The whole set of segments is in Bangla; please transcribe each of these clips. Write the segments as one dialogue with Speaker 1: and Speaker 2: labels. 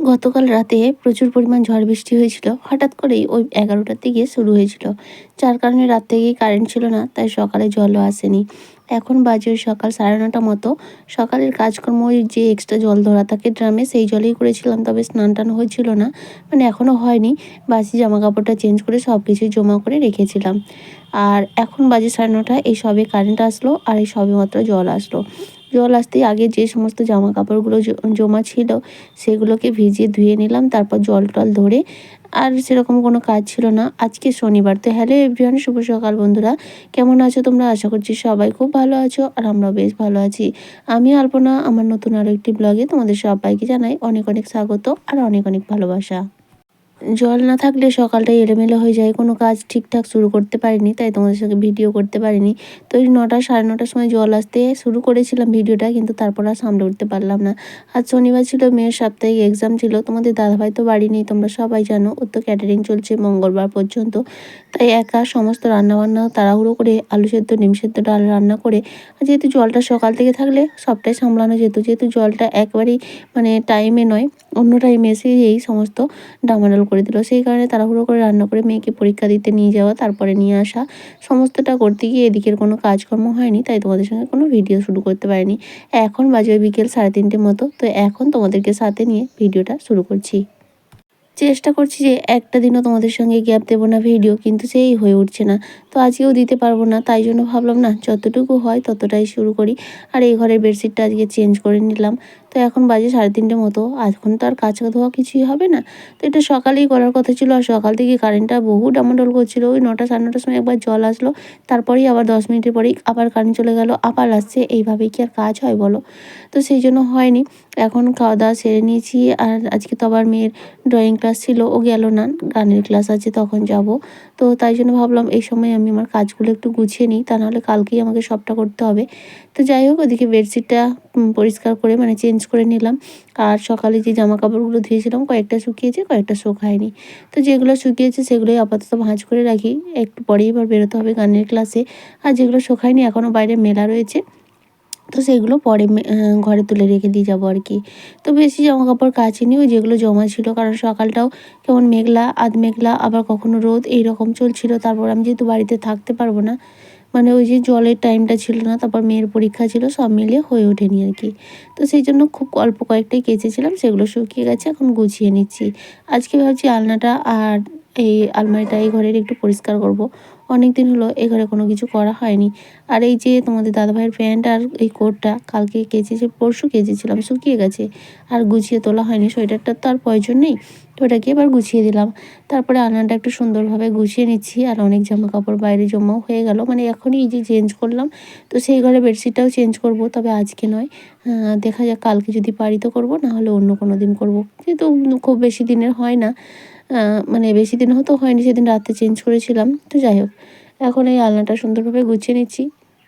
Speaker 1: গতকাল রাতে প্রচুর পরিমাণ ঝড় বৃষ্টি হয়েছিল। হঠাৎ করেই ওই ১১টার দিকে শুরু হয়েছিল। যার কারণে রাত থেকেই কারেন্ট ছিল না, তাই সকালে জলও আসেনি। এখন বাজে ওই সকাল ৯:৩০ মতো। সকালের কাজকর্ম ওই যে এক্সট্রা জল ধরা থাকে ড্রামে, সেই জলেই করেছিলাম। তবে স্নান-টান হয়েছিল না, মানে এখনও হয়নি। বাসি জামাকাপড়টা চেঞ্জ করে সব কিছুই জমা করে রেখেছিলাম। আর এখন বাজে ৯:৩০, এই সবে কারেন্ট আসলো আর এই সবেমাত্র জল আসলো। জল আসতেই আগে যে সমস্ত জামাকাপড়গুলো জমা ছিল সেগুলোকে ভিজিয়ে ধুয়ে নিলাম। তারপর জল-টল ধরে আর সেরকম কোনো কাজ ছিল না। আজকে শনিবার। তো হ্যালো এভরিওয়ান, শুভ সকাল বন্ধুরা। কেমন আছো তোমরা? আশা করছি সবাই খুব ভালো আছো আর আমরাও বেশ ভালো আছি। আমি আলপনা, আমার নতুন আরও একটি ব্লগে তোমাদের সবাইকে জানাই অনেক অনেক স্বাগত আর অনেক অনেক ভালোবাসা। জল না থাকলে সকালটাই এলোমেলো হয়ে যায়, কোনো কাজ ঠিকঠাক শুরু করতে পারিনি, তাই তোমাদের সঙ্গে ভিডিও করতে পারিনি। তো ওই ৯টা ৯:৩০ সময় জল আসতে শুরু করেছিলাম ভিডিওটা, কিন্তু তারপর আর সামলে উঠতে পারলাম না। আজ শনিবার ছিল, মেয়ের সাপ্তাহিক এক্সাম ছিল। তোমাদের দাদাভাই তো বাড়ি নেই, তোমরা সবাই জানো। ওর তো ক্যাটারিং চলছে মঙ্গলবার পর্যন্ত। তাই একা সমস্ত রান্নাবান্না তাড়াহুড়ো করে আলু সেদ্ধ, ডিম সেদ্ধ, ডাল রান্না করে, আর যেহেতু জলটা সকাল থেকে থাকলে সবটাই সামলানো যেত, যেহেতু জলটা একবারেই মানে টাইমে নয়, অন্য টাইমে এসে এই সমস্ত ডামাডোল করে দিল। সেই কারণে তাড়াহুড়ো করে রান্না করে মেয়েকে পরীক্ষা দিতে নিয়ে যাওয়া, তারপরে নিয়ে আসা, সমস্তটা করতে গিয়ে এদিকের কোনো কাজকর্ম হয়নি, তাই তোমাদের সঙ্গে কোনো ভিডিও শুরু করতে পারিনি। এখন বাজে বিকেল ৩:৩০ মতো। তো এখন তোমাদেরকে সাথে নিয়ে ভিডিওটা শুরু করছি। চেষ্টা করছি যে একটা দিনও তোমাদের সঙ্গে গ্যাপ দেবো না ভিডিও, কিন্তু সেই হয়ে উঠছে না। তো আজকেও দিতে পারবো না, তাই জন্য ভাবলাম না, যতটুকু হয় ততটাই শুরু করি। আর এই ঘরের বেডশিটটা আজকে চেঞ্জ করে নিলাম। তো এখন বাজে ৩:৩০ মতো। এখন তো আর কাচা ধোয়া কিছুই হবে না। তো এটা সকালেই করার কথা ছিল, আর সকাল থেকে কারেন্টটা বহু ডামাডোল করছিল। ওই ৯টা ৯:৩০ সময় একবার জল আসলো, তারপরেই আবার ১০ মিনিটের পরেই আবার কারেন্ট চলে গেল, আবার আসছে। এইভাবেই কি আর কাজ হয় বলো? তো সেই জন্য হয়নি। এখন খাওয়া দাওয়া সেরে নিয়েছি। আর আজকে তো আবার মেয়ের ড্রয়িং ক্লাস ছিল, ও গেল না। গানের ক্লাস আছে, তখন যাব। তো তাই জন্য ভাবলাম এই সময় আমি আমার কাজগুলো একটু গুছিয়ে নিই, তা নাহলে কালকেই আমাকে সবটা করতে হবে। তো যাই হোক, ওদিকে বেডশিটটা পরিষ্কার করে মানে চেঞ্জ করে নিলাম। আর সকালে যে জামাকাপড়গুলো ধুয়েছিলাম, কয়েকটা শুকিয়েছে, কয়েকটা শুকায়নি। তো যেগুলো শুকিয়েছে সেগুলোই আপাতত ভাঁজ করে রাখি। একটু পরেই এবার বেরোতে হবে গানের ক্লাসে। আর যেগুলো শুকায়নি এখনও বাইরে মেলা রয়েছে, তো সেগুলো পরে ঘরে তুলে রেখে দিয়ে যাবো আর কি। তো বেশি জামাকাপড় কাচিনি, ওই যেগুলো জমা ছিল, কারণ সকালটাও কেমন মেঘলা, আধ মেঘলা, আবার কখনো রোদ, এইরকম চলছিল। তারপর আমি যেহেতু বাড়িতে থাকতে পারবো না, মানে ওই যে জলের টাইমটা ছিল না, তারপর মেয়ের পরীক্ষা ছিল, সব মিলিয়ে হয়ে ওঠেনি আর কি। তো সেই জন্য খুব অল্প কয়েকটাই কেচেছিলাম, সেগুলো শুকিয়ে গেছে, এখন গুছিয়ে নিচ্ছি। আজকে ভাবছি আলনাটা আর এই আলমারিটা, এই ঘরের একটু পরিষ্কার করব। অনেক দিন হলো এ ঘরে কোনো কিছু করা হয়নি। আর এই যে তোমাদের দাদাভাইয়ের প্যান্ট আর এই কোটটা কালকে কেচেছি, পরশু কেচেছিলাম, শুকিয়ে গেছে, আর গুছিয়ে তোলা হয়নি। সোয়েটারটার তো আর প্রয়োজন নেই, তো ওটাকে এবার গুছিয়ে দিলাম। তারপরে আলনাটা একটু সুন্দরভাবে গুছিয়ে নিচ্ছি। আর অনেক জামা কাপড় বাইরে জমাও হয়ে গেল, মানে এখনই এই যে চেঞ্জ করলাম। তো সেই ঘরে বেডশিটটাও চেঞ্জ করব, তবে আজকে নয়। দেখা যাক, কালকে যদি পারি তো করব, না হলে অন্য কোনো দিন করব, যেহেতু খুব বেশি দিনের হয় না। মানে বেশি দিন হয়তো হয়নি, সেদিন রাতে চেঞ্জ করেছিলাম। তো যাই হোক, এখন এই আলনাটা সুন্দরভাবে গুছিয়ে নিচ্ছি।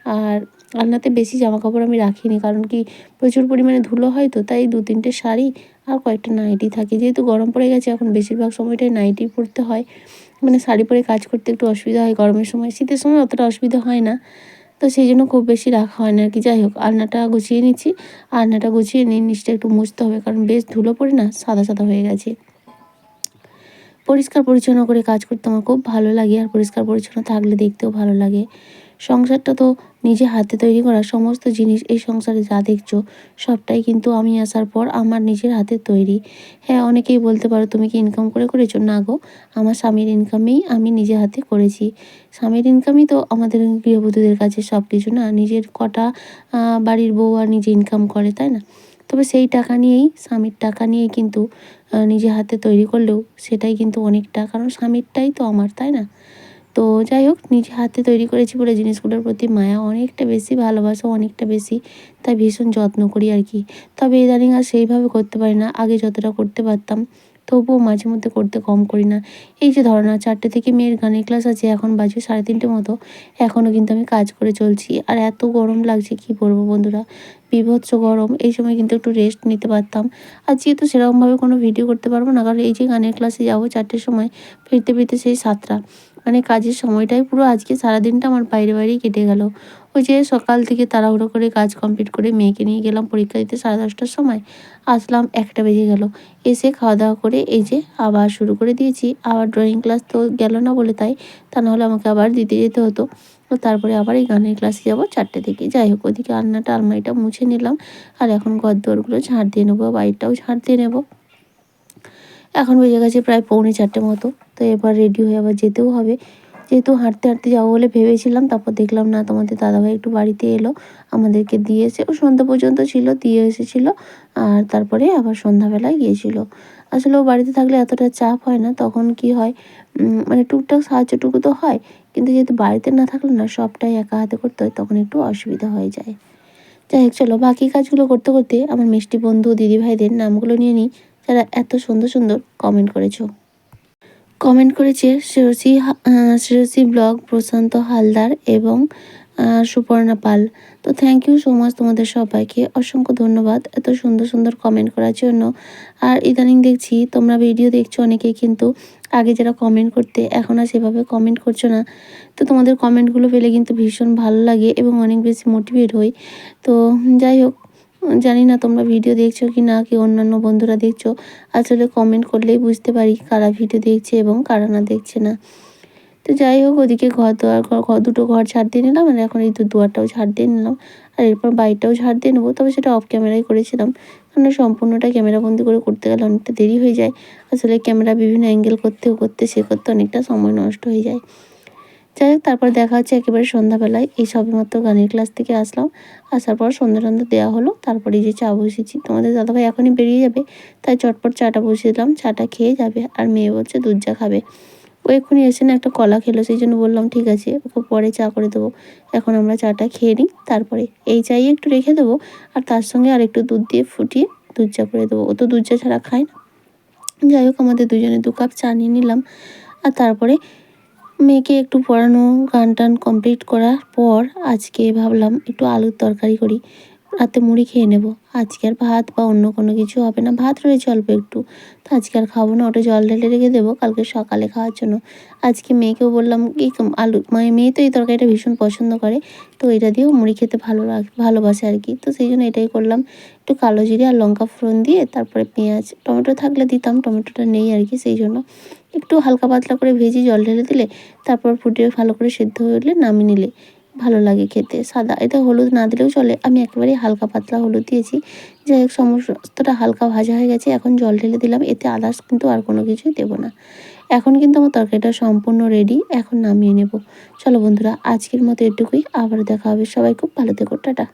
Speaker 1: আর আলনাতে বেশি জামাকাপড় আমি রাখিনি, কারণ কি প্রচুর পরিমাণে ধুলো হয়, তো তাই ২-৩টে শাড়ি আর কয়েকটা নাইটি থাকে। যেহেতু গরম পড়ে গেছে, এখন বেশিরভাগ সময়টাই নাইটি পরতে হয়। মানে শাড়ি পরে কাজ করতে একটু অসুবিধা হয় গরমের সময়, শীতের সময় অতটা অসুবিধা হয় না। তো সেই জন্য খুব বেশি রাখা হয় না আর কি। যাই হোক, আলনাটা গুছিয়ে নিচ্ছি। আলনাটা গুছিয়ে নিয়ে নিচটা একটু মুছতে হবে, কারণ বেশ ধুলো পড়ে না, সাদা সাদা হয়ে গেছে। পরিষ্কার পরিচ্ছন্ন করে কাজ করতে আমার খুব ভালো লাগে, আর পরিষ্কার পরিচ্ছন্ন থাকলে দেখতেও ভালো লাগে। সংসারটা তো নিজে হাতে তৈরি করা, সমস্ত জিনিস এই সংসারে যা দেখছো সবটাই কিন্তু আমি আসার পর আমার নিজের হাতে তৈরি। হ্যাঁ, অনেকেই বলতে পারো তুমি কি ইনকাম করে করেছো? না গো, আমার স্বামীর ইনকামেই আমি নিজে হাতে করেছি। স্বামীর ইনকামই তো আমাদের গৃহবধূদের কাছে সব কিছু না। নিজের কটা বাড়ির বউ আর নিজে ইনকাম করে, তাই না? তবে সেই টাকা নিয়েই, স্বামীর টাকা নিয়েই কিন্তু নিজে হাতে তৈরি করলেও সেটাই কিন্তু অনেকটা, কারণ স্বামীরটাই তো আমার, তাই না? তো যাই হোক, নিজে হাতে তৈরি করেছি বলে জিনিসগুলোর প্রতি মায়া অনেকটা বেশি, ভালোবাসা অনেকটা বেশি, তাই ভীষণ যত্ন করি আর কি। তবে ইদানিং আর সেইভাবে করতে পারি না, আগে যতটা করতে পারতাম। তবুও মাঝে মধ্যে করতে কম করি না। এই যে ধরো না, 4টে থেকে মেয়ের গানের ক্লাস আছে, এখন বাজে 3:30 মতো। এখনও কিন্তু আমি কাজ করে চলছি, আর এত গরম লাগছে কি বলবো বন্ধুরা, বীভৎস গরম। এই সময় কিন্তু একটু রেস্ট নিতে পারতাম। আর যেহেতু সেরকমভাবে কোনো ভিডিও করতে পারবো না, কারণ এই যে গানের ক্লাসে যাবো 4টের সময়, ফিরতে ফিরতে সেই 7টা, মানে কাজের সময়টাই পুরো আজকে সারাদিনটা আমার বাইরেই কেটে গেল। ওই যে সকাল থেকে তাড়াহুড়ো করে কাজ কমপ্লিট করে মেয়েকে নিয়ে গেলাম পরীক্ষা দিতে 10:30টার সময়, আসলাম 1টা বেজে গেল। এসে খাওয়া দাওয়া করে এই যে আবার শুরু করে দিয়েছি। আবার ড্রয়িং ক্লাস তো গেল না বলে তাই, তা নাহলে আমাকে আবার দিতে যেতে হতো। তো তারপরে আবার এই গানের ক্লাসে যাবো 4টে থেকে। যাই হোক, ওদিকে আলমারিটা মুছে নিলাম, আর এখন ঘর-দুয়ারগুলো ঝাড় দিয়ে নেবো, বাইরটাও ঝাড় দিয়ে নেবো। এখন বেজে গেছে প্রায় 3:45 মতো। তো এবার রেডি হয়ে আবার যেতেও হবে। যেহেতু হাঁটতে হাঁটতে যাবো বলে ভেবেছিলাম, তারপর দেখলাম না, তোমাদের দাদাভাই একটু বাড়িতে এলো, আমাদেরকে দিয়ে এসে ও সন্ধ্যা পর্যন্ত ছিল, দিয়ে এসেছিল। আর তারপরে আবার সন্ধ্যাবেলায় গিয়েছিল। আসলে ও বাড়িতে থাকলে এতটা চাপ হয় না, তখন কি হয় মানে টুকটাক সাহায্যটুকু তো হয়, কিন্তু যেহেতু বাড়িতে না থাকলে না সবটাই একা হাতে করতে হয়, তখন একটু অসুবিধা হয়ে যায়। যাই হোক, চলো বাকি কাজগুলো করতে করতে আমার মিষ্টি বন্ধু দিদিভাইদের নামগুলো নিয়ে নিই, যারা এত সুন্দর সুন্দর কমেন্ট করেছো। কমেন্ট করেছে শ্রেয়সী ব্লগ, প্রশান্ত হালদার এবং সুপর্ণা পাল। তো থ্যাংক ইউ সো মাচ তোমাদের সবাইকে, অসংখ্য ধন্যবাদ এত সুন্দর সুন্দর কমেন্ট করার জন্য। আর ইদানিং দেখছি তোমরা ভিডিও দেখছো অনেকেই, কিন্তু আগে যারা কমেন্ট করতে এখন আর সেভাবে কমেন্ট করছো না। তো তোমাদের কমেন্টগুলো পেলে কিন্তু ভীষণ ভালো লাগে এবং অনেক বেশি মোটিভেট হই। তো যাই হোক, জানি না তোমরা ভিডিও দেখছো কি না, কি অন্যান্য বন্ধুরা দেখছো। আসলে কমেন্ট করলেই বুঝতে পারি কারা ভিডিও দেখছে এবং কারা না দেখছে না। তো যাই হোক, ওদিকে দুটো ঘর ঝাড় দিয়ে নিলাম, আর এখন এই দুয়ারটাও ঝাড় দিয়ে নিলাম। আর এরপর বাইরটাও ঝাড় দিয়ে নেবো, তবে সেটা অফ ক্যামেরায় করেছিলাম, কারণ সম্পূর্ণটা ক্যামেরাবন্দি করে করতে গেলে অনেকটা দেরি হয়ে যায়। আসলে ক্যামেরা বিভিন্ন অ্যাঙ্গেল করতে অনেকটা সময় নষ্ট হয়ে যায়। যাই হোক, তারপর দেখা হচ্ছে একেবারে সন্ধ্যাবেলায়। এই সবেমাত্র গানের ক্লাস থেকে আসলাম, আসার পর সন্ধ্যা দেওয়া হলো, তারপরে এই যে চা বসিয়েছি। তোমাদের দাদাভাই এখনই বেরিয়ে যাবে, তাই চটপট চাটা বসিয়ে দিলাম, চাটা খেয়ে যাবে। আর মেয়ে বলছে দুধ চা খাবে। ও এক্ষুনি এসে না একটা কলা খেলো, সেই জন্য বললাম ঠিক আছে, ওকে পরে চা করে দেবো। এখন আমরা চাটা খেয়ে নিই, তারপরে এই চাই একটু রেখে দেবো, আর তার সঙ্গে আর একটু দুধ দিয়ে ফুটিয়ে দুধ চা করে দেবো। ও তো দুধ চা ছাড়া খায় না। যাই হোক, আমাদের দুজনে 2 কাপ চা নিয়ে নিলাম। আর তারপরে মেয়েকে একটু পড়ানো, গান টান কমপ্লিট করার পর আজকে ভাবলাম একটু আলুর তরকারি করি, রাতে মুড়ি খেয়ে নেব। আজকে আর ভাত বা অন্য কোনো কিছু হবে না, ভাত রয়েছে অল্প একটু, তো আজকে আর খাবো না, ওটা জল ঢেলে রেখে দেবো কালকে সকালে খাওয়ার জন্য। আজকে মেয়েকেও বললাম কি আলু, মানে মেয়ে তো এই তরকারিটা ভীষণ পছন্দ করে, তো এটা দিয়েও মুড়ি খেতে ভালোবাসে আর কি। তো সেই জন্য এটাই করলাম, একটু কালো জিরে আর লঙ্কা ফোড়ন দিয়ে, তারপরে পেঁয়াজ, টমেটো থাকলে দিতাম, টমেটোটা নেই আর কি, সেই জন্য একটু হালকা পাতলা করে ভেজে জল ঢেলে দিলে, তারপর ফুটিয়ে ভালো করে সেদ্ধ হয়ে উঠলে নামিয়ে নিলে ভালো লাগে খেতে। সাদা এটা হলুদ না দিলেও চলে, আমি একেবারেই হালকা পাতলা হলুদ দিয়েছি। যাই হোক, সমস্তটা হালকা ভাজা হয়ে গেছে, এখন জল ঢেলে দিলাম, এতে আদার্স কিন্তু আর কোনো কিছুই দেবো না। এখন কিন্তু আমার তরকারিটা সম্পূর্ণ রেডি, এখন নামিয়ে নেব। চলো বন্ধুরা, আজকের মতো এটুকুই, আবার দেখা হবে। সবাই খুব ভালো থেকো, টাটা।